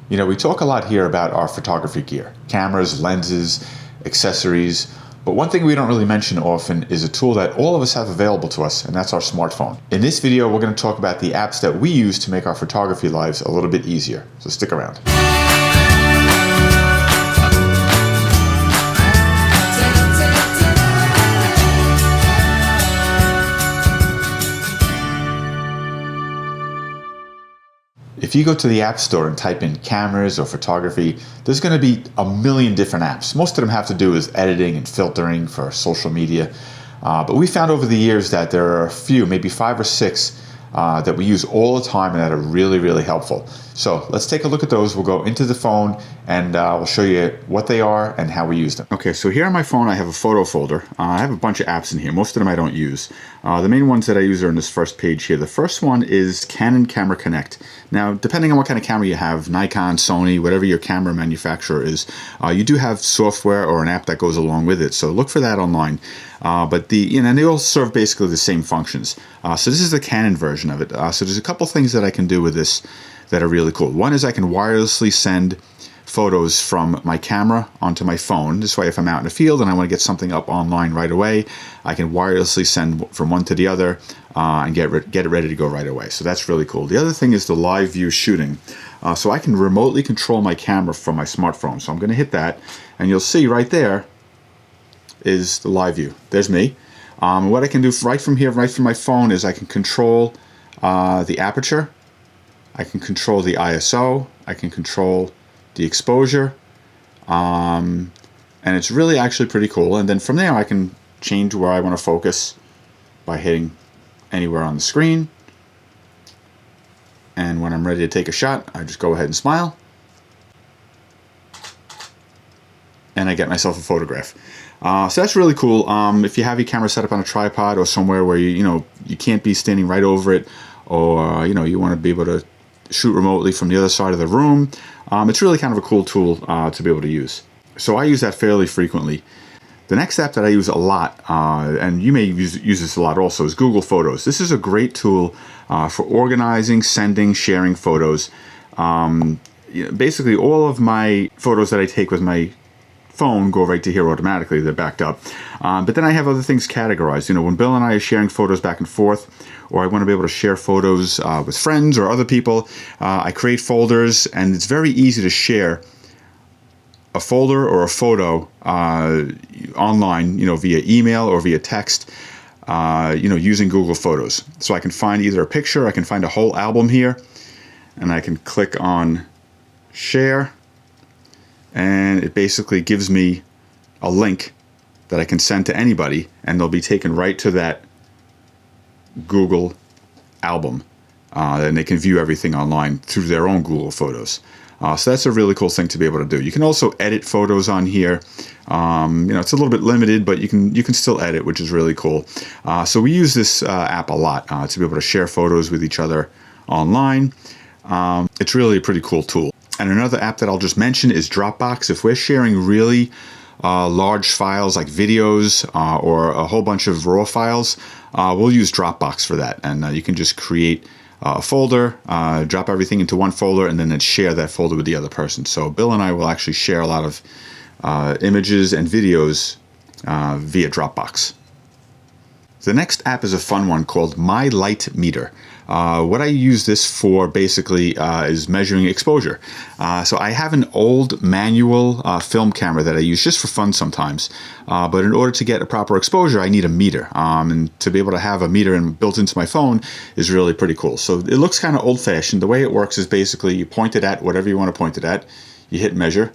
You know, we talk a lot here about our photography gear, cameras, lenses, accessories, but one thing we don't really mention often is a tool that all of us have available to us, and that's our smartphone. In this video, we're going to talk about the apps that we use to make our photography lives a little bit easier, so stick around. If you go to the App Store and type in cameras or photography, there's going to be a million different apps. Most of them have to do with editing and filtering for social media. But we found over the years that there are a few, maybe 5 or 6, that we use all the time and that are really, really helpful. So let's take a look at those. We'll go into the phone and we'll show you what they are and how we use them. Okay, so here on my phone I have a photo folder. I have a bunch of apps in here. Most of them I don't use. The main ones that I use are in this first page here. The first one is Canon Camera Connect. Now, depending on what kind of camera you have, Nikon, Sony, whatever your camera manufacturer is, you do have software or an app that goes along with it. So look for that online. But and they all serve basically the same functions. So this is the Canon version of it. So there's a couple things that I can do with this that are really cool. One is I can wirelessly send photos from my camera onto my phone. This way, if I'm out in the field and I want to get something up online right away, I can wirelessly send from one to the other and get it ready to go right away. So that's really cool. The other thing is the live view shooting. So I can remotely control my camera from my smartphone. So I'm going to hit that, and you'll see right there is the live view. There's me. What I can do right from here, right from my phone, is I can control the aperture. I can control the ISO. I can control the exposure. And it's really actually pretty cool. And then from there I can change where I want to focus by hitting anywhere on the screen. And when I'm ready to take a shot, I just go ahead and smile. And I get myself a photograph. So that's really cool. If you have your camera set up on a tripod or somewhere where you can't be standing right over it, or you want to be able to shoot remotely from the other side of the room, it's really kind of a cool tool to be able to use. So I use that fairly frequently. The next app that I use a lot, and you may use this a lot also, is Google Photos. This is a great tool for organizing, sending, sharing photos. Basically all of my photos that I take with my phone go right to here automatically. They're backed up. But then I have other things categorized. When Bill and I are sharing photos back and forth, or I want to be able to share photos with friends or other people, I create folders, and it's very easy to share a folder or a photo online, via email or via text, using Google Photos. So I can find either a picture, I can find a whole album here, and I can click on share, and it basically gives me a link that I can send to anybody, and they'll be taken right to that Google album, and they can view everything online through their own Google Photos. So that's a really cool thing to be able to do. You can also edit photos on here. It's a little bit limited, but you can still edit, which is really cool. So we use this app a lot to be able to share photos with each other online. It's really a pretty cool tool. And another app that I'll just mention is Dropbox. If we're sharing really large files like videos or a whole bunch of raw files, we'll use Dropbox for that. And you can just create a folder, drop everything into one folder, and then share that folder with the other person. So Bill and I will actually share a lot of images and videos via Dropbox. The next app is a fun one called My Light Meter. What I use this for basically is measuring exposure. So I have an old manual film camera that I use just for fun sometimes. But in order to get a proper exposure, I need a meter. And to be able to have a meter built into my phone is really pretty cool. So it looks kind of old-fashioned. The way it works is basically you point it at whatever you want to point it at. You hit measure,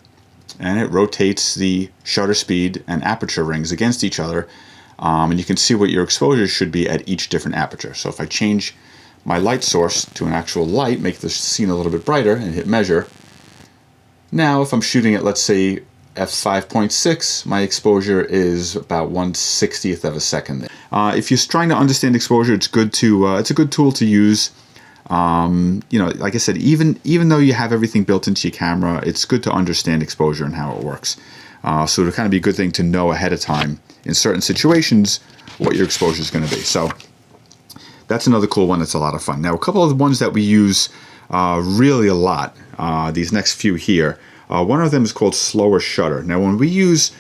and it rotates the shutter speed and aperture rings against each other. And you can see what your exposure should be at each different aperture. So if I change my light source to an actual light, make the scene a little bit brighter, and hit measure, now if I'm shooting at, let's say, f5.6, my exposure is about 1/60th of a second. If you're trying to understand exposure, it's good to it's a good tool to use. Like I said, even though you have everything built into your camera, it's good to understand exposure and how it works. So it'll kind of be a good thing to know ahead of time in certain situations what your exposure is going to be. So that's another cool one that's a lot of fun. Now, a couple of the ones that we use really a lot, these next few here. One of them is called slower shutter. Now when we use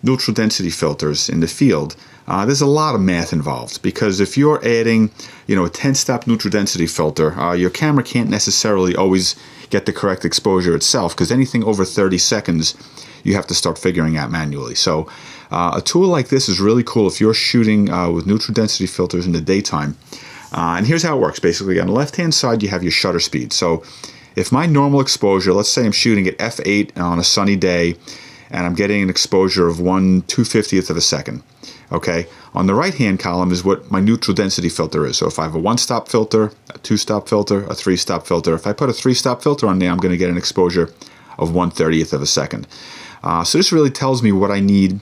neutral density filters in the field, there's a lot of math involved, because if you're adding, a 10-stop neutral density filter, your camera can't necessarily always get the correct exposure itself, because anything over 30 seconds you have to start figuring out manually. So a tool like this is really cool if you're shooting with neutral density filters in the daytime. And here's how it works. Basically, on the left-hand side, you have your shutter speed. So if my normal exposure, let's say I'm shooting at f8 on a sunny day, and I'm getting an exposure of 1/250th of a second. Okay, on the right-hand column is what my neutral density filter is. So if I have a 1-stop filter, a 2-stop filter, a 3-stop filter, if I put a 3-stop filter on there, I'm going to get an exposure of 1/30th of a second. So this really tells me what I need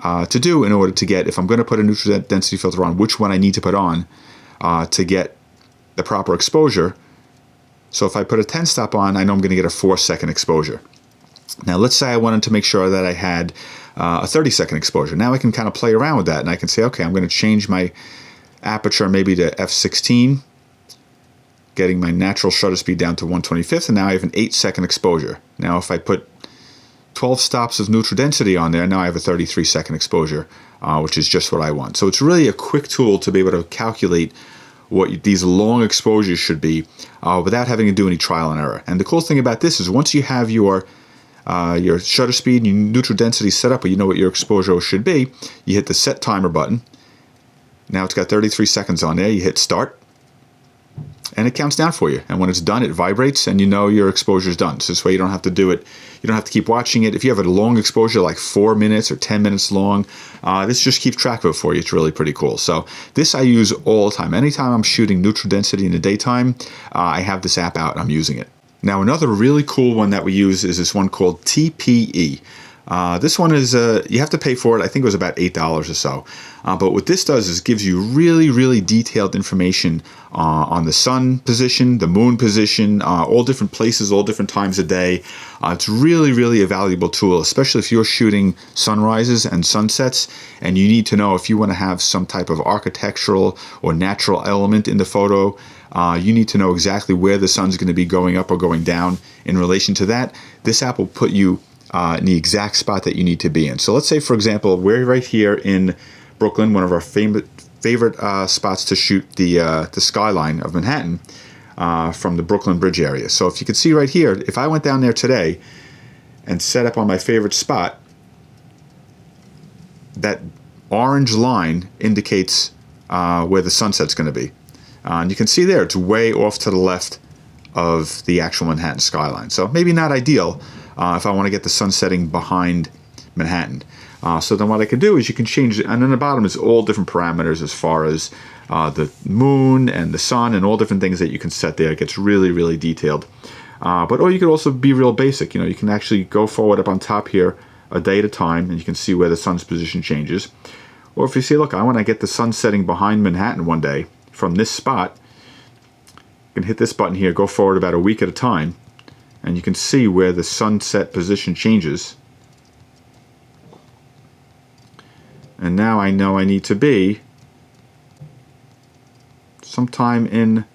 to do in order to get, if I'm going to put a neutral density filter on, which one I need to put on to get the proper exposure. So if I put a 10-stop on, I know I'm going to get a 4-second exposure. Now let's say I wanted to make sure that I had a 30-second exposure. Now I can kind of play around with that, and I can say, okay, I'm going to change my aperture maybe to f16, getting my natural shutter speed down to 1/25th, and now I have an 8-second exposure. Now if I put 12 stops of neutral density on there, now I have a 33-second exposure, which is just what I want. So it's really a quick tool to be able to calculate what these long exposures should be without having to do any trial and error. And the cool thing about this is once you have your shutter speed and your neutral density set up, or you know what your exposure should be, you hit the set timer button. Now it's got 33 seconds on there. You hit start, and it counts down for you. And when it's done, it vibrates, and you know your exposure is done. So this way you don't have to do it. You don't have to keep watching it. If you have a long exposure, like 4 minutes or 10 minutes long, this just keeps track of it for you. It's really pretty cool. So this I use all the time. Anytime I'm shooting neutral density in the daytime, I have this app out and I'm using it. Now another really cool one that we use is this one called TPE. This one is, you have to pay for it. I think it was about $8 or so. But what this does is gives you really, really detailed information on the sun position, the moon position, all different places, all different times of day. It's really, really a valuable tool, especially if you're shooting sunrises and sunsets, and you need to know if you want to have some type of architectural or natural element in the photo. You need to know exactly where the sun's going to be going up or going down in relation to that. This app will put you in the exact spot that you need to be in. So let's say, for example, we're right here in Brooklyn, one of our favorite spots to shoot the skyline of Manhattan from the Brooklyn Bridge area. So if you can see right here, if I went down there today and set up on my favorite spot, that orange line indicates where the sunset's going to be. And you can see there, it's way off to the left of the actual Manhattan skyline. So maybe not ideal if I want to get the sun setting behind Manhattan. So then what I can do is you can change it, and then the bottom is all different parameters as far as the moon and the sun and all different things that you can set there. It gets really, really detailed. Or you could also be real basic. You can actually go forward up on top here a day at a time, and you can see where the sun's position changes. Or if you say, look, I want to get the sun setting behind Manhattan one day from this spot, you can hit this button here, go forward about a week at a time, and you can see where the sunset position changes. And now I know I need to be sometime in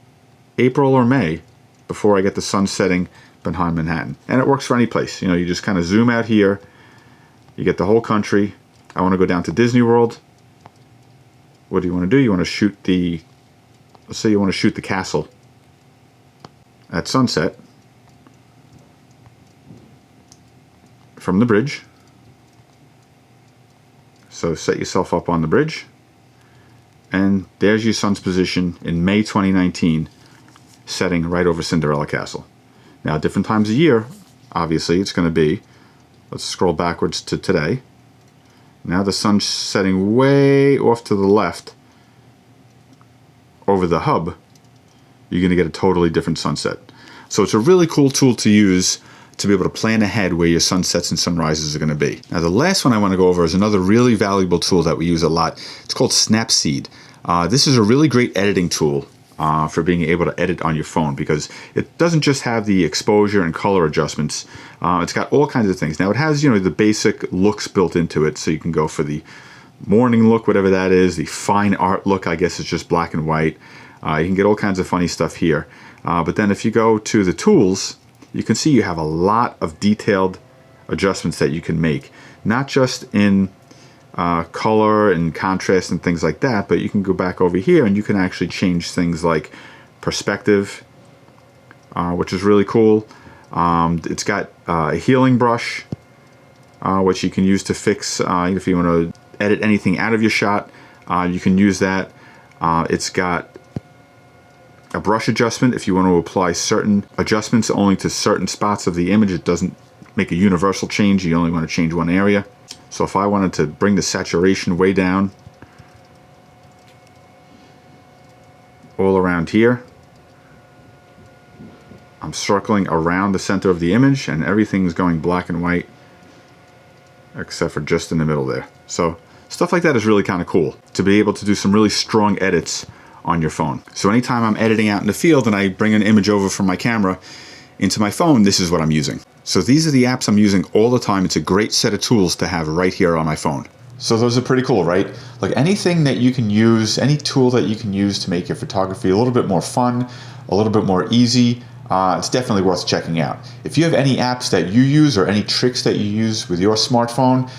April or May before I get the sun setting behind Manhattan. And it works for any place. You just kind of zoom out here, you get the whole country. I want to go down to Disney World. What do you want to do? You want to shoot let's say you want to shoot the castle at sunset from the bridge. So set yourself up on the bridge, and there's your sun's position in May 2019, setting right over Cinderella Castle. Now, different times of year, obviously, it's going to be, let's scroll backwards to today. Now the sun's setting way off to the left over the hub. You're going to get a totally different sunset. So it's a really cool tool to use to be able to plan ahead where your sunsets and sunrises are going to be. Now the last one I want to go over is another really valuable tool that we use a lot. It's called Snapseed. This is a really great editing tool for being able to edit on your phone, because it doesn't just have the exposure and color adjustments. It's got all kinds of things. Now it has the basic looks built into it, so you can go for the morning look, whatever that is, the fine art look, I guess it's just black and white. You can get all kinds of funny stuff here. But then if you go to the tools, you can see you have a lot of detailed adjustments that you can make. Not just in color and contrast and things like that, but you can go back over here and you can actually change things like perspective, which is really cool. It's got a healing brush, which you can use to fix if you want to edit anything out of your shot. You can use that. It's got a brush adjustment if you want to apply certain adjustments only to certain spots of the image. It doesn't make a universal change. You only want to change one area. So if I wanted to bring the saturation way down all around here, I'm circling around the center of the image and everything's going black and white except for just in the middle there. So stuff like that is really kind of cool to be able to do some really strong edits on your phone. So anytime I'm editing out in the field and I bring an image over from my camera into my phone, this is what I'm using. So these are the apps I'm using all the time. It's a great set of tools to have right here on my phone. So those are pretty cool, right? Like anything that you can use, any tool that you can use to make your photography a little bit more fun, a little bit more easy, it's definitely worth checking out. If you have any apps that you use or any tricks that you use with your smartphone,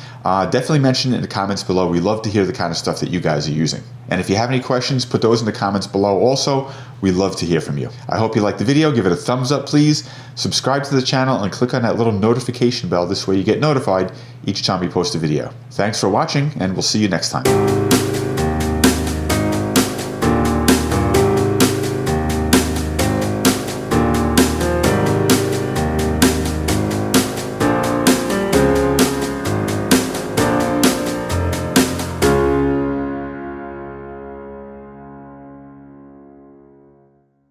definitely mention it in the comments below. We love to hear the kind of stuff that you guys are using. And if you have any questions, put those in the comments below also. We'd love to hear from you. I hope you liked the video. Give it a thumbs up, please. Subscribe to the channel and click on that little notification bell. This way you get notified each time we post a video. Thanks for watching, and we'll see you next time.